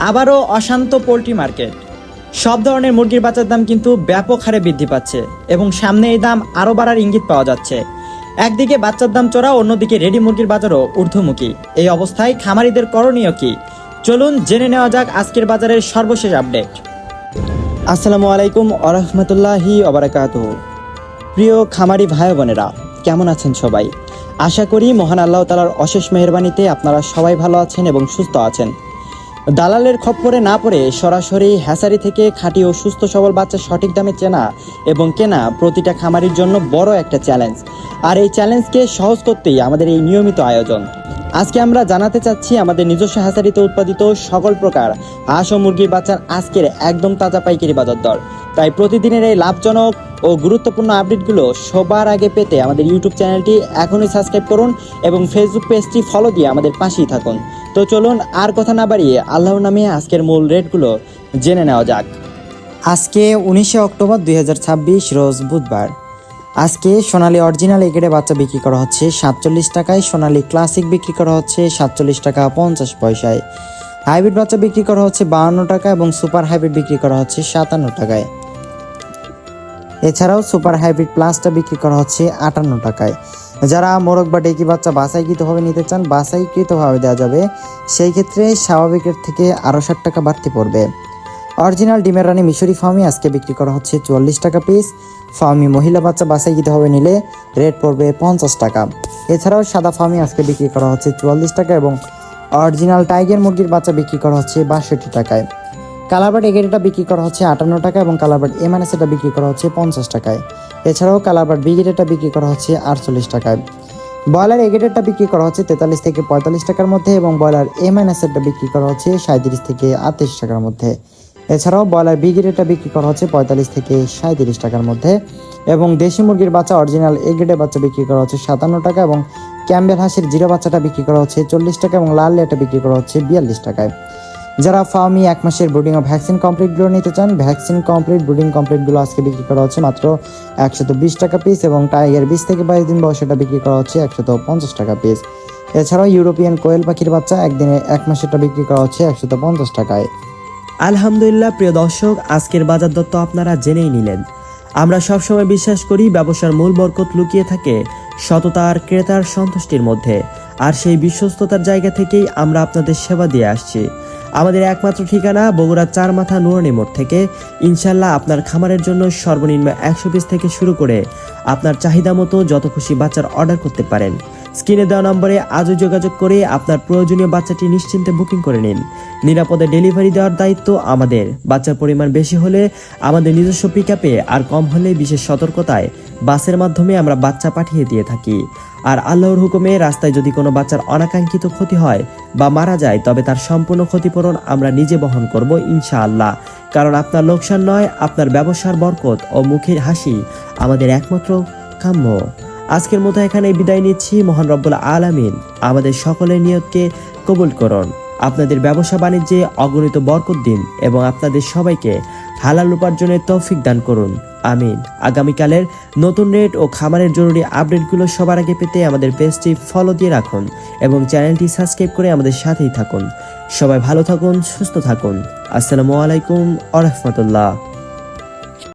আবারও অশান্ত poultry market. সব ধরনের মুরগির বাচ্চার দাম কিন্তু ব্যাপক হারে বৃদ্ধি পাচ্ছে এবং সামনে এই দাম আরও বাড়ার ইঙ্গিত পাওয়া যাচ্ছে। একদিকে বাচ্চার দাম চড়া, অন্যদিকে রেডি মুরগির বাজারও ঊর্ধ্বমুখী। এই অবস্থায় খামারিদের করণীয় কি? চলুন জেনে নেওয়া যাক আজকের বাজারের সর্বশেষ আপডেট। আসসালামু আলাইকুম ওরহমতুল্লাহি ওবারাকাতুহু। প্রিয় খামারি ভাই বোনেরা, কেমন আছেন সবাই? আশা করি মহান আল্লাহ তাআলার অশেষ মেহেরবানিতে আপনারা সবাই ভালো আছেন এবং সুস্থ আছেন। দালালের খপ্পরে না পড়ে সরাসরি হ্যাচারি থেকে খাঁটি ও সুস্থ সবল বাচ্চা সঠিক দামে চেনা এবং কেনা প্রতিটা খামারির জন্য বড় একটা চ্যালেঞ্জ। আর এই চ্যালেঞ্জকে সহজ করতেই আমাদের এই নিয়মিত আয়োজন। আজকে আমরা জানাতে চাচ্ছি আমাদের নিজস্ব হ্যাচারিতে উৎপাদিত সকল প্রকার হাঁস ও মুরগির বাচ্চার আজকের একদম তাজা পাইকারি বাজার দর। তাই প্রতিদিনের এই লাভজনক ও গুরুত্বপূর্ণ আপডেটগুলো সবার আগে পেতে আমাদের ইউটিউব চ্যানেলটি এখনই সাবস্ক্রাইব করুন এবং ফেসবুক পেজটি ফলো দিয়ে আমাদের পাশেই থাকুন। তো চলুন আর কথা না বাড়িয়ে আল্লাহর নামে আজকের মূল রেটগুলো জেনে নেওয়া যাক। আজকে 19শে অক্টোবর 2026 রোজ বুধবার। আজকে সোনালী অরিজিনাল এগ্রেডে বাচ্চা বিক্রি করা হচ্ছে 47 টাকায়, সোনালী ক্লাসিক বিক্রি করা হচ্ছে 47 টাকা 50 পয়সায়, হাইব্রিড বাচ্চা বিক্রি করা হচ্ছে 52 টাকা এবং সুপার হাইব্রিড বিক্রি করা হচ্ছে 57 টাকায়। এছাড়াও সুপার হাইব্রিড প্লাসটা বিক্রি করা হচ্ছে 58 টাকায়। যারা মোরগ বা ডেকি বাচ্চা বাছাইকৃতভাবে নিতে চান, বাছাইকৃতভাবে দেওয়া যাবে, সেই ক্ষেত্রে স্বাভাবিকের থেকে আরও 60 টাকা বাড়তি পড়বে। অরিজিনাল ডিমের রানী মিশরি ফার্মি আজকে বিক্রি করা হচ্ছে 44 টাকা পিস। ফার্মি মহিলা বাচ্চা বাছাইকৃতভাবে নিলে রেট পড়বে 50 টাকা। এছাড়াও সাদা ফার্মি আজকে বিক্রি করা হচ্ছে 44 টাকা এবং অরিজিনাল টাইগার মুরগির বাচ্চা বিক্রি করা হচ্ছে 62 টাকায়। কালারবার্ড এগেরেটা বিক্রি করা হচ্ছে 58 টাকা এবং কালারবার্ড এমএনএসটা বিক্রি করা হচ্ছে 50 টাকায়। এছাড়াও কালারবার্ড বিগেটেটা বিক্রি করা হচ্ছে 48 টাকায়। ব্রয়লার এগেটেরটা বিক্রি করা হচ্ছে 43 থেকে 45 টাকার মধ্যে এবং ব্রয়লার এমএনএসটা বিক্রি করা হচ্ছে 37 থেকে 38 টাকার মধ্যে। এছাড়াও ব্রয়লার বিগেটেরটা বিক্রি করা হচ্ছে 45 থেকে 37 টাকার মধ্যে এবং দেশি মুরগির বাচ্চা অরিজিনাল এগেটের বাচ্চা বিক্রি করা হচ্ছে 57 টাকা এবং ক্যাম্বেল হাঁসের জিরো বাচ্চাটা বিক্রি করা হচ্ছে 40 টাকা এবং লাল লেয়ারটা বিক্রি করা হচ্ছে 42 টাকায়। যারা ফার্মি 1 মাসের ব্রুডিং ও ভ্যাকসিন কমপ্লিটগুলো নিতে চান, ভ্যাকসিন কমপ্লিট ব্রুডিং কমপ্লিটগুলো আজকে বিক্রি করা হচ্ছে মাত্র 120 টাকা পিস এবং টাইগার 20 থেকে 22 দিন বয়সেটা বিক্রি করা হচ্ছে 150 টাকা পিস। এছাড়াও ইউরোপিয়ান কোয়েল পাখির বাচ্চা একদিনে 1 মাসেরটা বিক্রি করা হচ্ছে 150 টাকায়। আলহামদুলিল্লাহ প্রিয় দর্শক, আজকের বাজার দর তো আপনারা জেনেই নিলেন। আমরা সবসময় বিশ্বাস করি ব্যবসার মূল বরকত লুকিয়ে থাকে সততার ক্রেতার সন্তুষ্টির মধ্যে, আর সেই বিশ্বস্ততার জায়গা থেকেই আমরা আপনাদের সেবা দিয়ে আসছি। আমাদের একমাত্র ঠিকানা বগুড়া 4 মাথা নুরানি মোড় থেকে। ইনশাল্লাহ আপনার খামারের জন্য সর্বনিম্ন 100 পিস থেকে শুরু করে আপনার চাহিদা মতো যত খুশি বাচ্চার অর্ডার করতে পারেন। স্ক্রিনে দেওয়া নম্বরে আজও যোগাযোগ করে আপনার প্রয়োজনীয় বাচ্চাটি নিশ্চিন্তে বুকিং করে নিন। নিরাপদে ডেলিভারি দেওয়ার দায়িত্ব আমাদের। বাচ্চার পরিমাণ বেশি হলে আমাদের নিজস্ব পিকআপে, আর কম হলে বিশেষ সতর্কতায় বাসের মাধ্যমে আমরা বাচ্চা পাঠিয়ে দিয়ে থাকি। আর আল্লাহর হুকুমে রাস্তায় যদি কোনো বাচ্চার অনাকাঙ্ক্ষিত ক্ষতি হয় বা মারা যায়, তবে তার সম্পূর্ণ ক্ষতিপূরণ আমরা নিজে বহন করব ইনশাআল্লাহ। কারণ আপনার লোকসান নয়, আপনার ব্যবসার বরকত ও মুখের হাসি আমাদের একমাত্র কাম্য। আজকের মতো এখানে বিদায় নিচ্ছি। মহান রব্বুল আলামিন আমাদের সকলের নিয়তকে কবুল করুন, আপনাদের ব্যবসা বাণিজ্যে অগণিত বরকত দিন এবং আপনাদের সবাইকে হালাল উপার্জনের তৌফিক দান করুন, আমিন। আগামীকালের নতুন রেট ও খামারের জরুরি আপডেটগুলো সবার আগে পেতে আমাদের পেজটি ফলো দিয়ে রাখুন এবং চ্যানেলটি সাবস্ক্রাইব করে আমাদের সাথেই থাকুন। সবাই ভালো থাকুন, সুস্থ থাকুন। আসসালামু আলাইকুম ওয়া রাহমাতুল্লাহ।